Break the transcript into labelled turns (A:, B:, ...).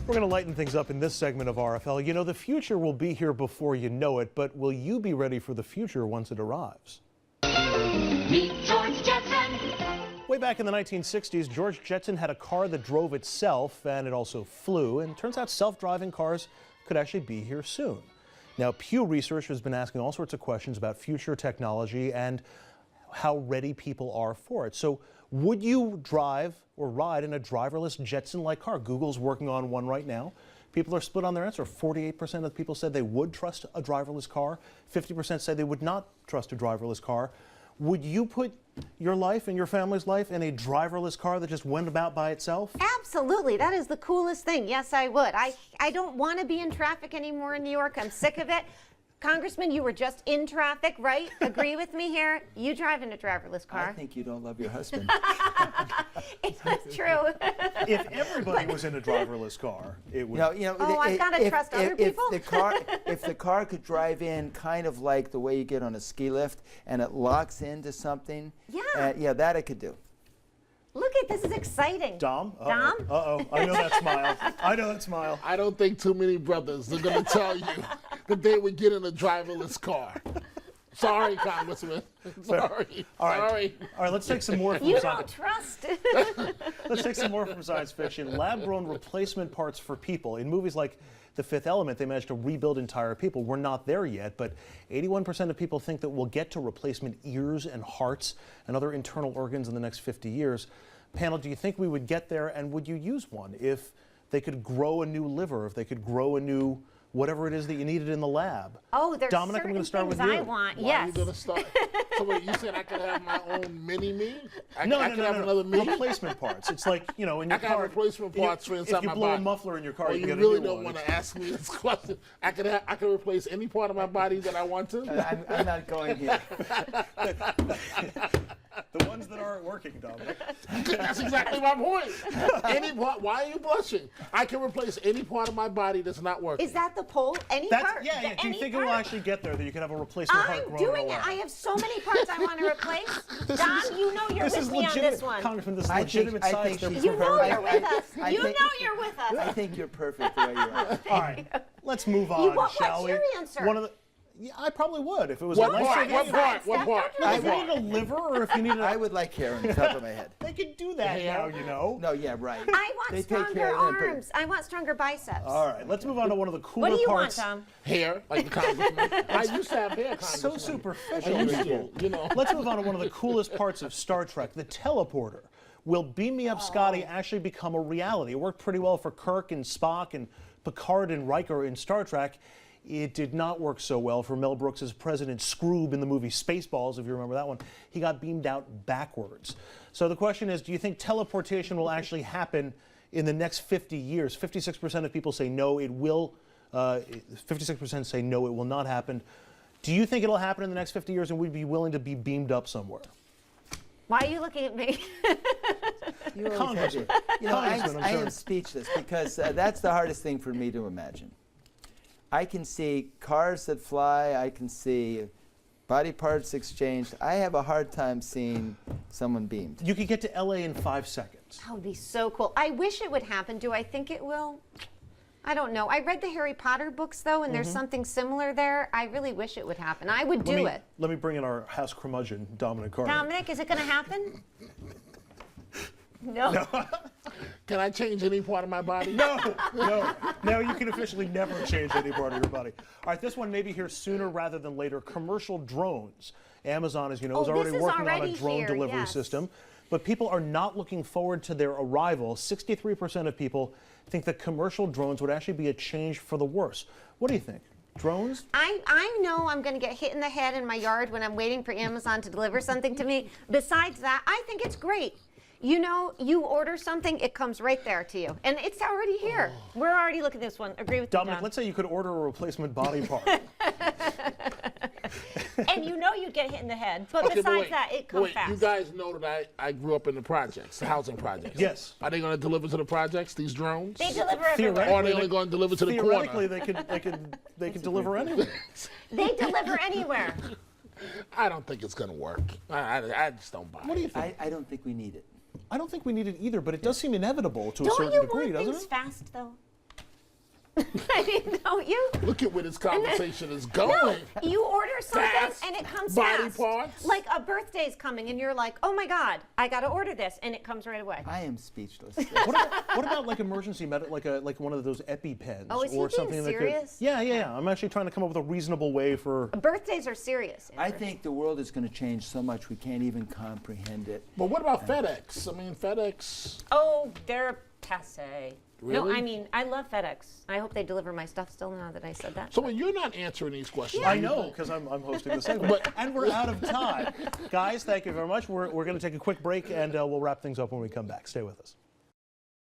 A: We're going to lighten things up in this segment of RFL. You know, the future will be here before you know it, but will you be ready for the future once it arrives?
B: Meet George Jetson.
A: Way back in the 1960s, George Jetson had a car that drove itself, and it also flew, and it turns out self-driving cars could actually be here soon. Now, Pew Research has been asking all sorts of questions about future technology and how ready people are for it. So would you drive or ride in a driverless Jetson-like car? Google's working on one right now. People are split on their answer. 48% of the people said they would trust a driverless car. 50% said they would not trust a driverless car. Would you put your life and your family's life in a driverless car that just went about by itself?
C: Absolutely. That is the coolest thing. Yes, I would. I don't want to be in traffic anymore in New York. I'm sick of it. Congressman, you were just in traffic, right? Agree with me here? You drive in a driverless car.
D: I think you don't love your husband.
C: It's true.
A: If everybody was in a driverless car, it would.
C: I've got to trust other people.
D: If the car could drive in kind of like the way you get on a ski lift and it locks into something, yeah, that I could do.
C: Look at this is exciting.
A: Dom?
C: Dom?
A: Uh-oh. I know that smile. I know that smile.
E: I don't think too many brothers are going to tell you that they would get in a driverless car. Sorry, Congressman. Sorry.
A: All right.
E: Sorry.
A: All right, let's take some more from
C: You don't trust.
A: Let's take some more from science fiction. Lab-grown replacement parts for people. In movies like The Fifth Element, they managed to rebuild entire people. We're not there yet, but 81% of people think that we'll get to replacement ears and hearts and other internal organs in the next 50 years. Panel, do you think we would get there, and would you use one if they could grow a new liver, if they could grow a new whatever it is that you needed in the lab?
C: Oh, there's
A: Dominic,
C: certain
A: I'm going to start with
C: things
A: you.
C: I want.
E: Why are you going to start? So wait, you said I could have my own mini-me? I could have another mini?
A: Replacement parts. It's like, you know, in your
E: I can
A: car.
E: have replacement parts for inside my body.
A: If you blow a muffler in your car, you get a
E: really
A: new
E: don't
A: one.
E: want to ask me this question. I can replace any part of my body that I want to?
D: I'm not going here.
A: The ones that aren't working, Dominic.
E: That's exactly my point. Any part, why are you blushing? I can replace any part of my body that's not working.
C: Is that the poll? Any part?
A: Yeah. Do you think it will actually get there, that you can have a replacement heart
C: I'm
A: grown
C: doing
A: away?
C: it. I have so many parts I want to replace. Dom, you know you're with me on this one.
A: Congressman, this is
D: I
A: legitimate
D: think
A: science.
D: she's
C: You know
D: perfect.
C: you're with us. You know
D: think-
C: you're with us.
D: I think you're perfect the way you are.
A: All right, let's move on, shall we?
C: What's your answer?
A: Yeah, I probably would if it was
E: What
A: a
E: part?
A: life-saving
E: What part?
A: If you need a liver or if you need
D: I would like hair on the top of my head.
A: They can do that now, you know.
D: No, yeah, right.
C: I want
D: They take
C: stronger
D: care of them.
C: arms. I want stronger biceps.
A: All right, let's move on to one of the cooler
C: What do you
A: parts.
C: want, Tom?
E: Hair, like the Congressman. I used to have hair, Congressman.
A: So superficial.
E: I used to, you know.
A: Let's move on to one of the coolest parts of Star Trek, the teleporter. Will Beam Me Up Scotty actually become a reality? It worked pretty well for Kirk and Spock and Picard and Riker in Star Trek. It did not work so well for Mel Brooks as President Scroob in the movie Spaceballs, if you remember that one. He got beamed out backwards. So the question is, do you think teleportation will actually happen in the next 50 years? 56% of people say no, it will. 56% say no, it will not happen. Do you think it'll happen in the next 50 years and we'd be willing to be beamed up somewhere?
C: Why are you looking at me?
D: You always have it. You know,
A: Congressman,
D: I
A: I'm
D: am speechless because that's the hardest thing for me to imagine. I can see cars that fly. I can see body parts exchanged. I have a hard time seeing someone beamed.
A: You could get to LA in 5 seconds.
C: That would be so cool. I wish it would happen. Do I think it will? I don't know. I read the Harry Potter books, though, and there's something similar there. I really wish it would happen. I would do it.
A: Let me bring in our house curmudgeon, Dominic Carter.
C: Dominic, is it going to happen? No.
E: Can I change any part of my body?
A: No, you can officially never change any part of your body. All right, this one may be here sooner rather than later. Commercial drones. Amazon, as you know, is already working on a drone delivery system. But people are not looking forward to their arrival. 63% of people think that commercial drones would actually be a change for the worse. What do you think? Drones?
C: I know I'm going to get hit in the head in my yard when I'm waiting for Amazon to deliver something to me. Besides that, I think it's great. You know, you order something, it comes right there to you. And it's already here. We're already looking at this one. Agree with
A: Dominic,
C: you,
A: let's say you could order a replacement body part.
C: And you know you'd get hit in the head. But besides that, it comes fast.
E: You guys know that I grew up in the projects, the housing projects.
A: Yes.
E: Are they going to deliver to the projects, these drones?
C: They deliver everywhere.
E: Or are they only going to deliver to the corner?
A: Theoretically, they could deliver anywhere.
C: They deliver anywhere.
E: I don't think it's going to work. I just don't buy it.
A: What do you think?
D: I don't think we need it.
A: I don't think we need it either, but it does seem inevitable to a certain degree, doesn't it?
C: Don't you want things fast, though? I mean, don't you?
E: Look at where this conversation is going.
C: You order something
E: Fast.
C: and it comes
E: Body
C: fast.
E: parts.
C: Like a birthday's coming and you're like, oh my God, I got to order this, and it comes right away.
D: I am speechless.
A: What about like emergency like one of those EpiPens
C: Oh, is he
A: or
C: being
A: something that
C: serious?
A: could? Yeah. I'm actually trying to come up with a reasonable way for.
C: Birthdays are serious.
D: I
C: Andrew.
D: think the world is going to change so much we can't even comprehend it.
E: But what about FedEx? I mean, FedEx.
C: Oh, they're passe. No,
E: Really?
C: I mean, I love FedEx. I hope they deliver my stuff still now that I said that.
E: So you're not answering these questions.
A: I know, because I'm hosting the segment.
E: But-
A: And we're out of time. Guys, thank you very much. We're going to take a quick break, and we'll wrap things up when we come back. Stay with us.